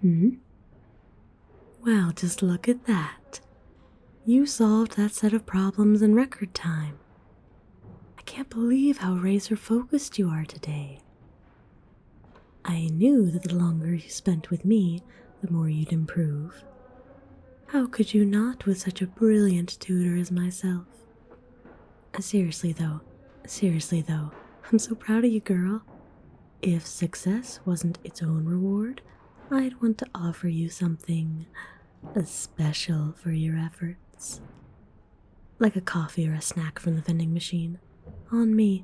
Hmm? Well, just look at that. You solved that set of problems in record time. I can't believe how razor focused you are today. I knew that the longer you spent with me, the more you'd improve. How could you not with such a brilliant tutor as myself? Seriously though, I'm so proud of you, girl. If success wasn't its own reward, I'd want to offer you something special for your efforts. Like a coffee or a snack from the vending machine. On me.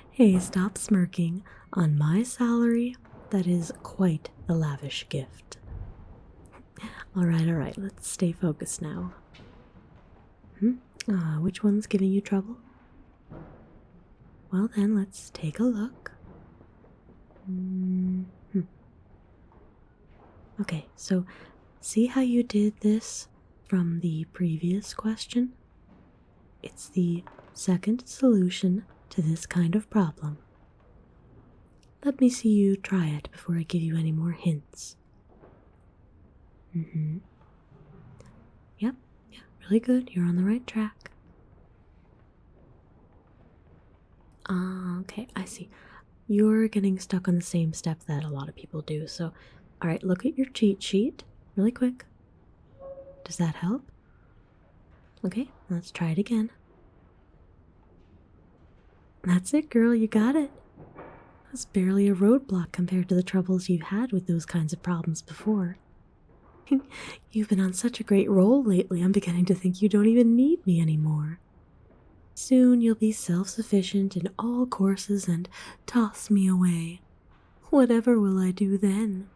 Hey, stop smirking. On my salary, that is quite the lavish gift. Alright, let's stay focused now. Which one's giving you trouble? Well then, let's take a look. Okay, so see how you did this from the previous question? It's the second solution to this kind of problem. Let me see you try it before I give you any more hints. Yep, really good. You're on the right track. Okay, I see. You're getting stuck on the same step that a lot of people do, so alright, look at your cheat sheet really quick. Does that help? Okay, let's try it again. That's it, girl, you got it. That's barely a roadblock compared to the troubles you've had with those kinds of problems before. You've been on such a great roll lately, I'm beginning to think you don't even need me anymore. Soon you'll be self-sufficient in all courses and toss me away. Whatever will I do then?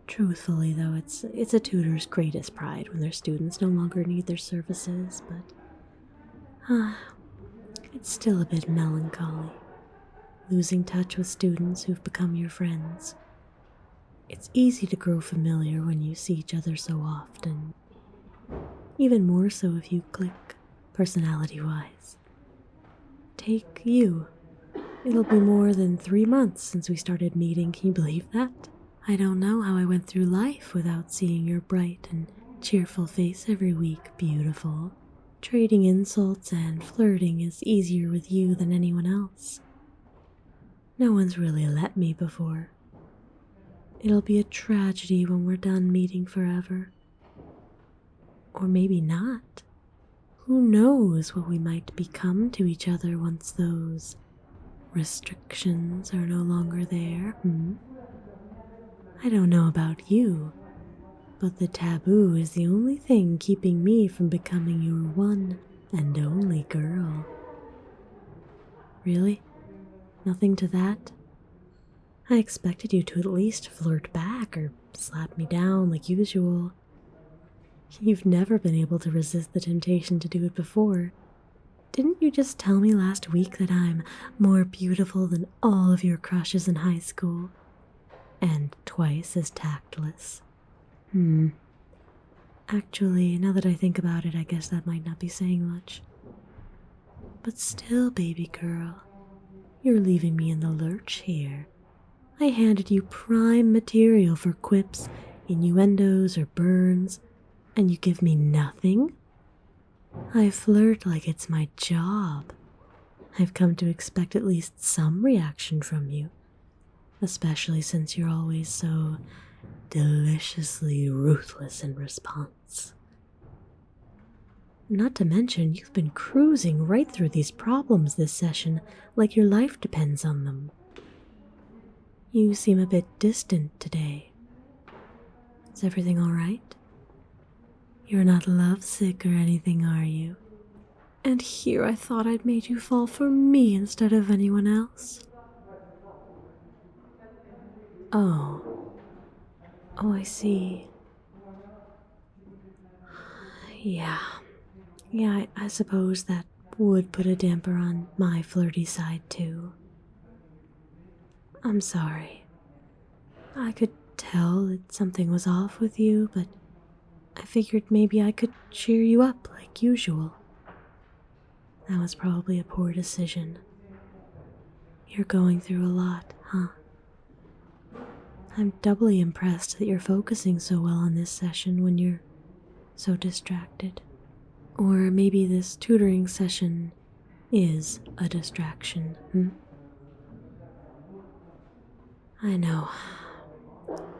Truthfully, though, it's a tutor's greatest pride when their students no longer need their services, but it's still a bit melancholy, losing touch with students who've become your friends. It's easy to grow familiar when you see each other so often, even more so if you click personality-wise. Take you. It'll be more than 3 months since we started meeting, can you believe that? I don't know how I went through life without seeing your bright and cheerful face every week, beautiful. Trading insults and flirting is easier with you than anyone else. No one's really let me before. It'll be a tragedy when we're done meeting forever. Or maybe not. Who knows what we might become to each other once those restrictions are no longer there, I don't know about you, but the taboo is the only thing keeping me from becoming your one and only girl. Really? Nothing to that? I expected you to at least flirt back or slap me down like usual. You've never been able to resist the temptation to do it before. Didn't you just tell me last week that I'm more beautiful than all of your crushes in high school? And twice as tactless. Actually, now that I think about it, I guess that might not be saying much. But still, baby girl, you're leaving me in the lurch here. I handed you prime material for quips, innuendos, or burns, and you give me nothing? I flirt like it's my job. I've come to expect at least some reaction from you, especially since you're always so deliciously ruthless in response. Not to mention, you've been cruising right through these problems this session like your life depends on them. You seem a bit distant today. Is everything alright? You're not lovesick or anything, are you? And here I thought I'd made you fall for me instead of anyone else. Oh, I see. Yeah, I suppose that would put a damper on my flirty side too. I'm sorry. I could tell that something was off with you, but I figured maybe I could cheer you up like usual. That was probably a poor decision. You're going through a lot, huh? I'm doubly impressed that you're focusing so well on this session when you're so distracted. Or maybe this tutoring session is a distraction, I know.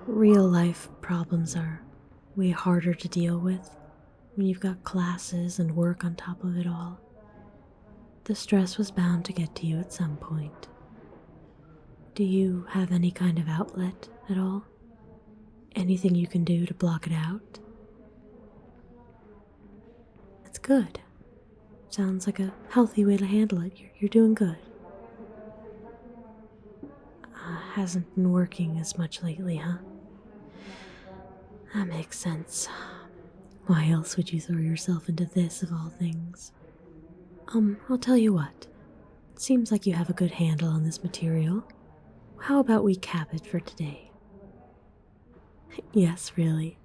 Real life problems are way harder to deal with when you've got classes and work on top of it all. The stress was bound to get to you at some point. Do you have any kind of outlet at all? Anything you can do to block it out? It's good. Sounds like a healthy way to handle it. You're doing good. Hasn't been working as much lately, huh? That makes sense. Why else would you throw yourself into this of all things? I'll tell you what. It seems like you have a good handle on this material. How about we cap it for today? Yes, really.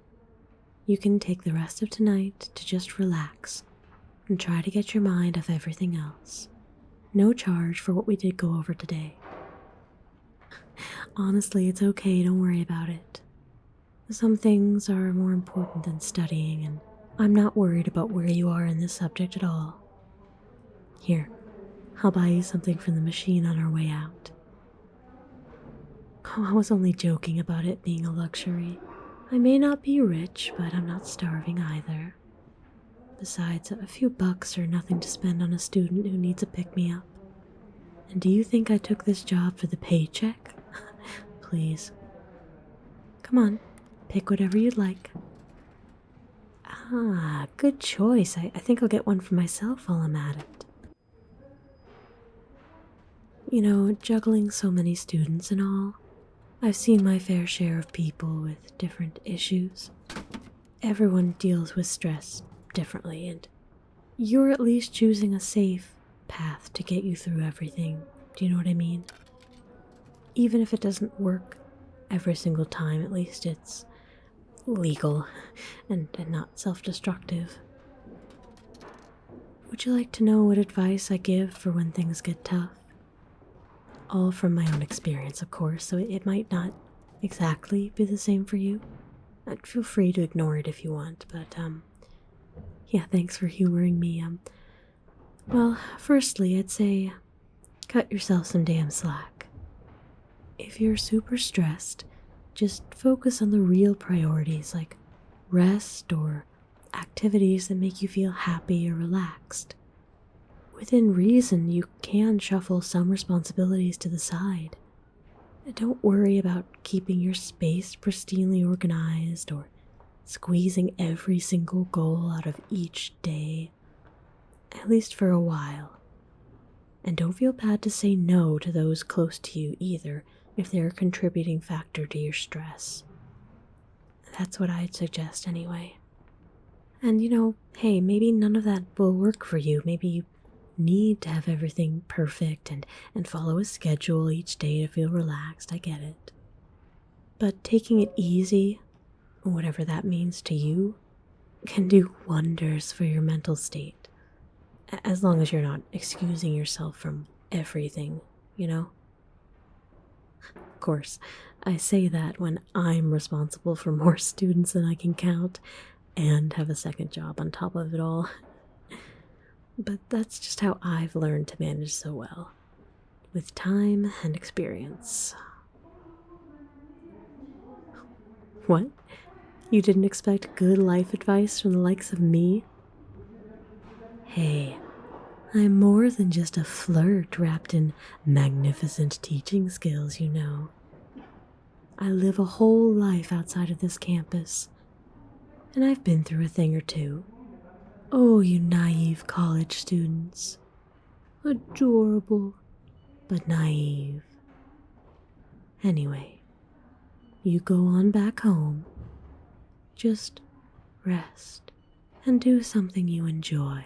You can take the rest of tonight to just relax and try to get your mind off everything else. No charge for what we did go over today. Honestly, it's okay, don't worry about it. Some things are more important than studying, and I'm not worried about where you are in this subject at all. Here, I'll buy you something from the machine on our way out. Oh, I was only joking about it being a luxury. I may not be rich, but I'm not starving either. Besides, a few bucks are nothing to spend on a student who needs a pick-me-up. And do you think I took this job for the paycheck? Please. Come on, pick whatever you'd like. Ah, good choice. I think I'll get one for myself while I'm at it. You know, juggling so many students and all, I've seen my fair share of people with different issues. Everyone deals with stress differently, and you're at least choosing a safe path to get you through everything. Do you know what I mean? Even if it doesn't work every single time, at least it's legal and not self-destructive. Would you like to know what advice I give for when things get tough? All from my own experience, of course, so it might not exactly be the same for you. Feel free to ignore it if you want, but, yeah, thanks for humoring me. Well, firstly, I'd say cut yourself some damn slack. If you're super stressed, just focus on the real priorities like rest or activities that make you feel happy or relaxed. Within reason, you can shuffle some responsibilities to the side. Don't worry about keeping your space pristinely organized or squeezing every single goal out of each day, at least for a while. And don't feel bad to say no to those close to you either if they're a contributing factor to your stress. That's what I'd suggest anyway. And hey, maybe none of that will work for you. Maybe you need to have everything perfect and follow a schedule each day to feel relaxed. I get it. But taking it easy, whatever that means to you, can do wonders for your mental state. As long as you're not excusing yourself from everything, Of course, I say that when I'm responsible for more students than I can count and have a second job on top of it all. But that's just how I've learned to manage so well, with time and experience. What? You didn't expect good life advice from the likes of me? Hey, I'm more than just a flirt wrapped in magnificent teaching skills, I live a whole life outside of this campus, and I've been through a thing or two. Oh, you naive college students. Adorable, but naive. Anyway, you go on back home. Just rest and do something you enjoy.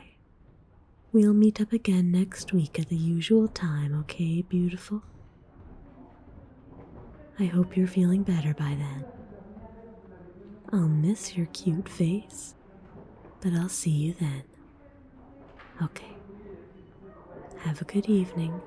We'll meet up again next week at the usual time, okay, beautiful? I hope you're feeling better by then. I'll miss your cute face, but I'll see you then. Okay. Have a good evening.